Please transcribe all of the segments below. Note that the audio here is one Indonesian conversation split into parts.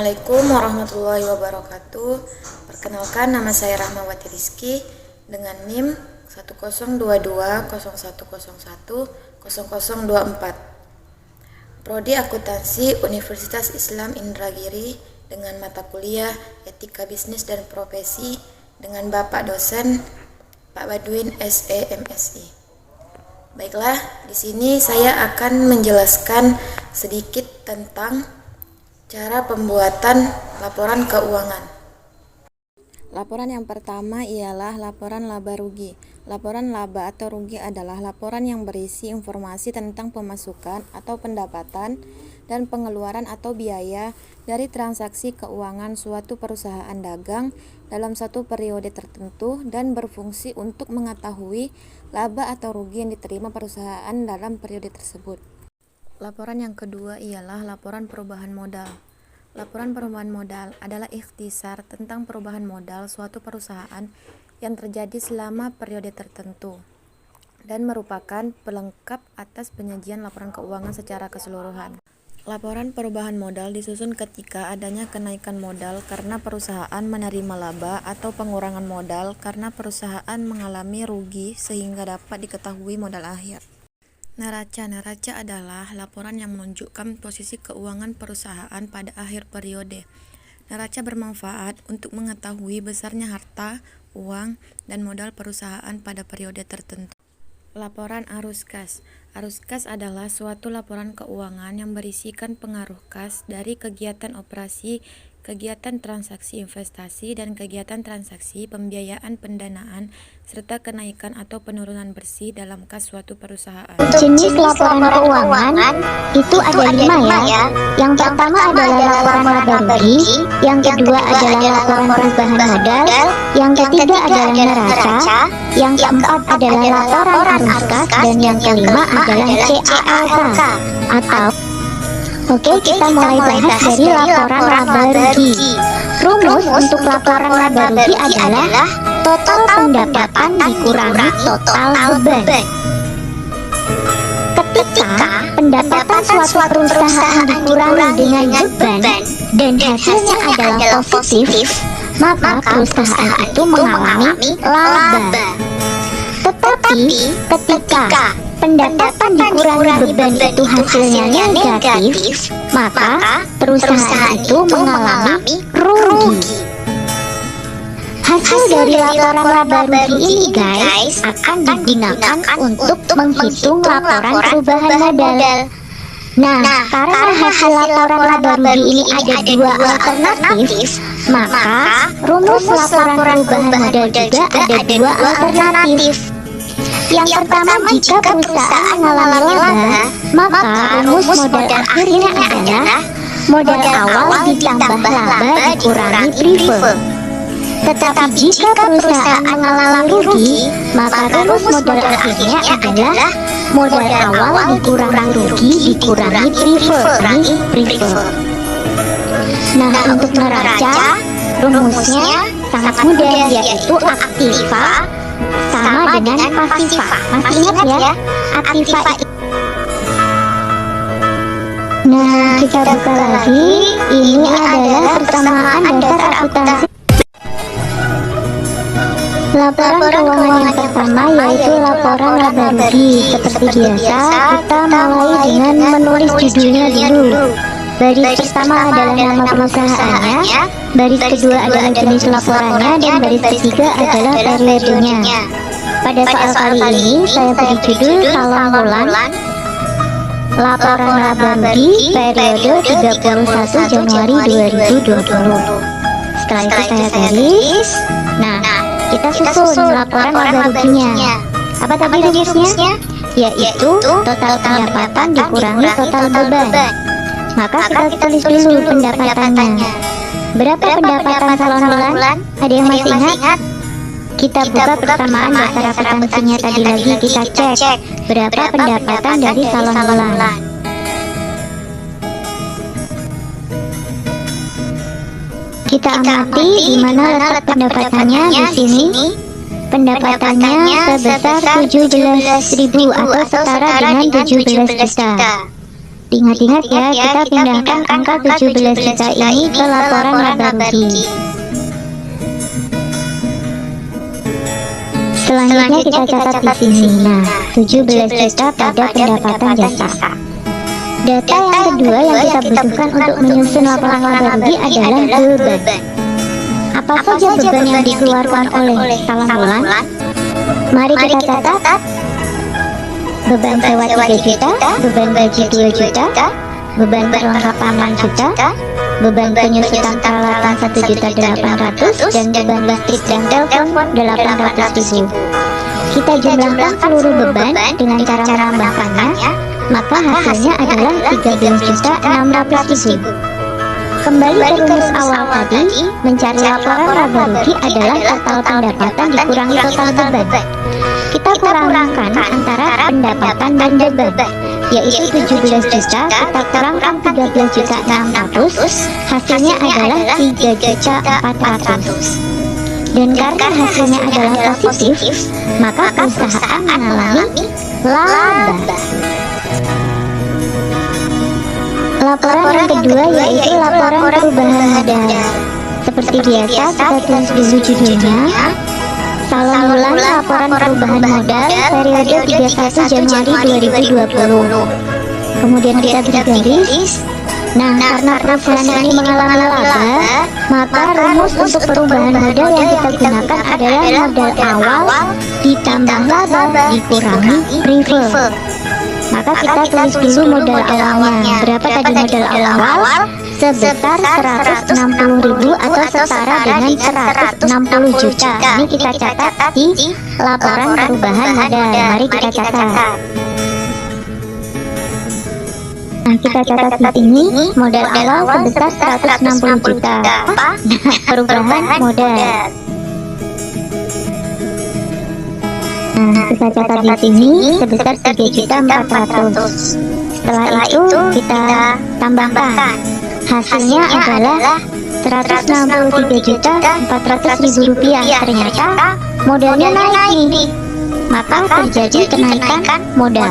Assalamualaikum warahmatullahi wabarakatuh. Perkenalkan, nama saya Rahmawati Rizky dengan NIM 102201010024. Prodi Akuntansi Universitas Islam Indragiri dengan mata kuliah Etika Bisnis dan Profesi dengan Bapak dosen Pak Badwin SE MSI. Baiklah, di sini saya akan menjelaskan sedikit tentang cara pembuatan laporan keuangan. Laporan yang pertama ialah laporan laba rugi. Laporan laba atau rugi adalah laporan yang berisi informasi tentang pemasukan atau pendapatan dan pengeluaran atau biaya dari transaksi keuangan suatu perusahaan dagang dalam satu periode tertentu dan berfungsi untuk mengetahui laba atau rugi yang diterima perusahaan dalam periode tersebut. Laporan yang kedua ialah laporan perubahan modal. Laporan perubahan modal adalah ikhtisar tentang perubahan modal suatu perusahaan yang terjadi selama periode tertentu dan merupakan pelengkap atas penyajian laporan keuangan secara keseluruhan. Laporan perubahan modal disusun ketika adanya kenaikan modal karena perusahaan menerima laba atau pengurangan modal karena perusahaan mengalami rugi sehingga dapat diketahui modal akhir. Neraca adalah laporan yang menunjukkan posisi keuangan perusahaan pada akhir periode. Neraca bermanfaat untuk mengetahui besarnya harta, uang, dan modal perusahaan pada periode tertentu. Laporan arus kas. Arus kas adalah suatu laporan keuangan yang berisikan pengaruh kas dari kegiatan operasi, kegiatan transaksi investasi, dan kegiatan transaksi pembiayaan pendanaan, serta kenaikan atau penurunan bersih dalam kas suatu perusahaan. Jenis laporan keuangan itu ada 5 ya. Yang pertama adalah laporan laba rugi, yang kedua adalah laporan perubahan modal, yang ketiga adalah neraca, yang keempat adalah laporan arus kas, dan yang kelima adalah CALK atau Oke, kita mulai bahas dari laporan laba rugi. Rumus untuk laporan laba rugi adalah total pendapatan dikurangi total beban. Ketika pendapatan suatu perusahaan dikurangi dengan beban dan hasilnya adalah positif, maka perusahaan itu mengalami laba. Tetapi ketika pendapatan dikurangi beban itu hasilnya negatif, maka perusahaan itu mengalami rugi. Hasil dari laporan laba rugi ini guys akan digunakan untuk menghitung laporan perubahan modal. Nah, karena hasil laporan laba rugi ini ada 2 alternatif, maka rumus laporan perubahan modal juga ada 2 alternatif. Yang pertama, jika perusahaan mengalami laba, maka rumus modal akhirnya adalah modal awal ditambah laba dikurangi prive. Tetapi jika perusahaan mengalami rugi, maka rumus modal akhirnya adalah modal awal dikurangi rugi dikurangi prive. Nah, untuk neraca, rumusnya sangat mudah, yaitu aktiva sama dengan pasiva. Masih ingat ya, aktiva. Nah, kita buka lagi. Ini adalah persamaan dasar akuntansi. Laporan keuangan yang pertama yaitu laporan laba rugi. Seperti biasa, kita mulai dengan menulis judulnya dulu. Baris pertama adalah nama perusahaannya, baris kedua adalah jenis laporannya, dan baris ketiga adalah periodenya. Pada soal kali ini saya beri judul Salon Bulan Laporan laba rugi periode 31 Januari 2020. Setelah itu saya garis. Nah, kita susun laporan laba ruginya. Apa tadi rumusnya? Yaitu total pendapatan dikurangi total beban. Maka kita tulis dulu pendapatannya. Berapa pendapatan salon bulan? Ada yang masih ingat? Kita buka persamaan dasar akuntansinya tadi lagi, kita cek berapa pendapatan dari salon bulan. Kita amati di mana letak pendapatannya di sini. Pendapatannya sebesar 17.000 atau setara dengan 17 juta. Ingat-ingat ya, kita pindahkan angka 17 juta ini ke laporan laba rugi. Selanjutnya kita catat di sini. Nah, 17 juta pada pendapatan jasa. Data yang kedua yang kita butuhkan untuk menyusun laporan laba rugi adalah beban. Apa saja beban yang dikeluarkan oleh Salam Wulan? Mari kita catat. Beban sewa 3 juta, beban gaji 2 juta, beban perlengkapan 6 juta, beban penyusutan peralatan 1.800.000, dan beban listrik dan telepon 800.000. Kita jumlahkan seluruh beban dengan cara menambahkannya, maka hasilnya adalah 13.600.000. Kembali ke rumus awal tadi, mencari laporan laba rugi adalah total pendapatan dikurangi total beban. Kita kurangkan antara pendapatan dan beban, yaitu 17 juta kita kurangkan 13.600, hasilnya adalah 3.400. Dan karena hasilnya adalah positif, maka perusahaan mengalami laba. Laporan yang kedua yaitu laporan perubahan modal. Seperti biasa, kita tulis dulu judulnya. Salam Wulan laporan perubahan modal periode 31 Januari 2020. Kemudian kita beri garis. Nah, karena perusahaan ini mengalami laba, maka rumus untuk perubahan modal yang kita gunakan adalah modal awal ditambah laba dikurangi reserve. Maka kita tulis dulu modal awalnya. Berapa tadi modal awal? Sebesar 160.000 atau setara dengan 160 juta. Ini kita catat di laporan perubahan modal. Mari kita catat. Nah, kita catat di sini modal awal sebesar 160 juta. Perubahan modal. Nah, kita catat di sini sebesar 3.400.000. Setelah itu kita tambahkan. Hasilnya adalah 163.400.000 rupiah. Ternyata modalnya naik nih, maka terjadi kenaikan modal.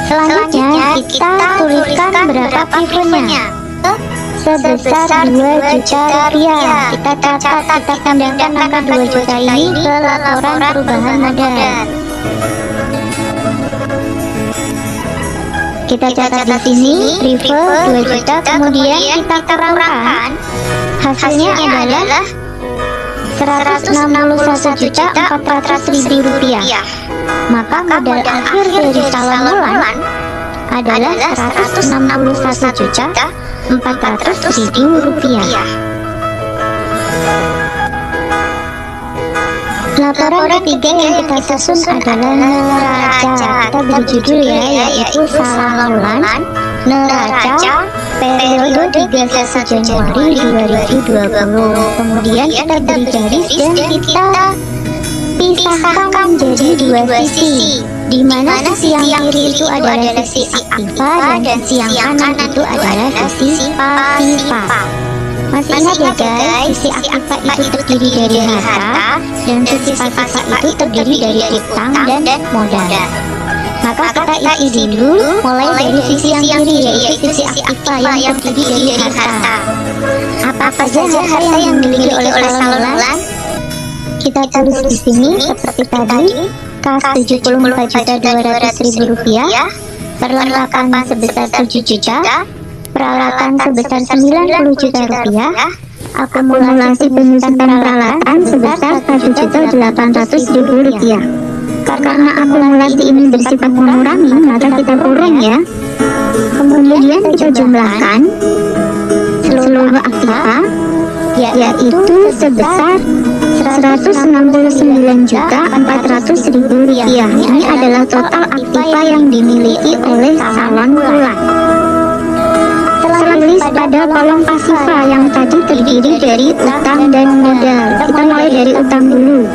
Selanjutnya kita tuliskan berapa pivennya. Sebesar 2 juta rupiah. Kita catat, kita pindahkan angka 2 juta ini ke laporan perubahan modal. Kita catat di sini rival 2 juta, kemudian kita kurangkan, hasilnya adalah 161.400.000 rupiah. Maka modal akhir dari Salam Wulan adalah 161.400.000 rupiah. Laporan ketiga yang kita susun adalah neraca. Kita beri judul ya, yaitu Salam Wulan neraca periode 31 Januari 2020. Kemudian kita beri garis dan kita pisahkan menjadi dua sisi, di mana sisi yang kiri itu adalah sisi aktiva dan sisi yang kanan itu adalah sisi pasifa. Masih ingat ya guys, sisi aktiva itu terdiri dari harta dan sisi pasifa itu terdiri dari utang dan modal. Maka kita isi dulu mulai dari sisi yang kiri, yaitu sisi aktiva yang terdiri dari harta. Apa saja harta yang dimiliki oleh Salam Wulan? Kita tulis di sini seperti tadi, kas 74.200.000 rupiah, perlengkapan sebesar 7 juta, peralatan sebesar 90 juta rupiah, akumulasi penyusutan peralatan sebesar 1.800.000 rupiah. Karena akumulasi ini bersifat mengurangi, maka kita kurang ya. Kemudian kita jumlahkan seluruh aktiva, yaitu sebesar 169.400.000 rupiah. Ini adalah total aktiva yang dimiliki oleh Salam Wulan. Tulis pada kolom pasifa yang tadi terdiri dari utang dan modal. Kita mulai dari utang dulu.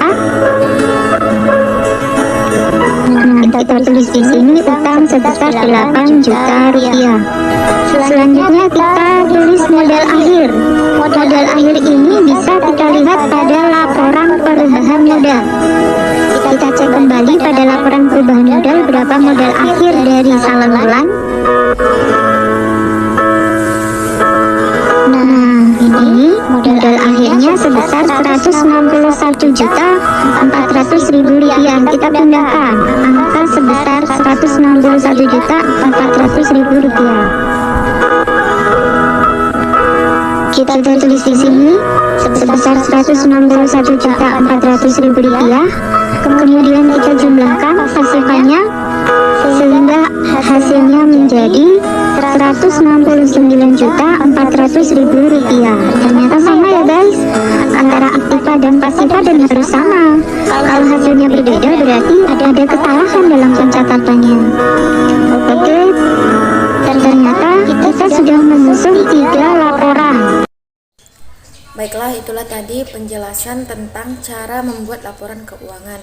Kita tulis di sini utang sebesar 8 juta rupiah. Selanjutnya kita tulis modal akhir. Modal akhir ini bisa kita lihat pada laporan perubahan modal. Kita cek kembali pada laporan perubahan modal berapa modal akhir dari Salam Wulan. rupiah kita pindahkan angka sebesar 161.400.000 rupiah. Kita tulis di sini sebesar 161.400.000 rupiah. Kemudian kita jumlahkan pasukannya sehingga hasilnya menjadi 169.400.000 rupiah. Ternyata sama ya guys, antara aktiva dan pasiva, dan harus sama. Kalau hasilnya berbeda berarti ada kesalahan dalam pencatatannya. Oke, ternyata kita sudah menyusun 3 laporan. Baiklah, itulah tadi penjelasan tentang cara membuat laporan keuangan.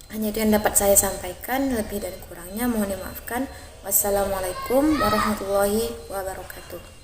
Hanya itu yang dapat saya sampaikan, lebih dan kurangnya mohon dimaafkan. Wassalamualaikum warahmatullahi wabarakatuh.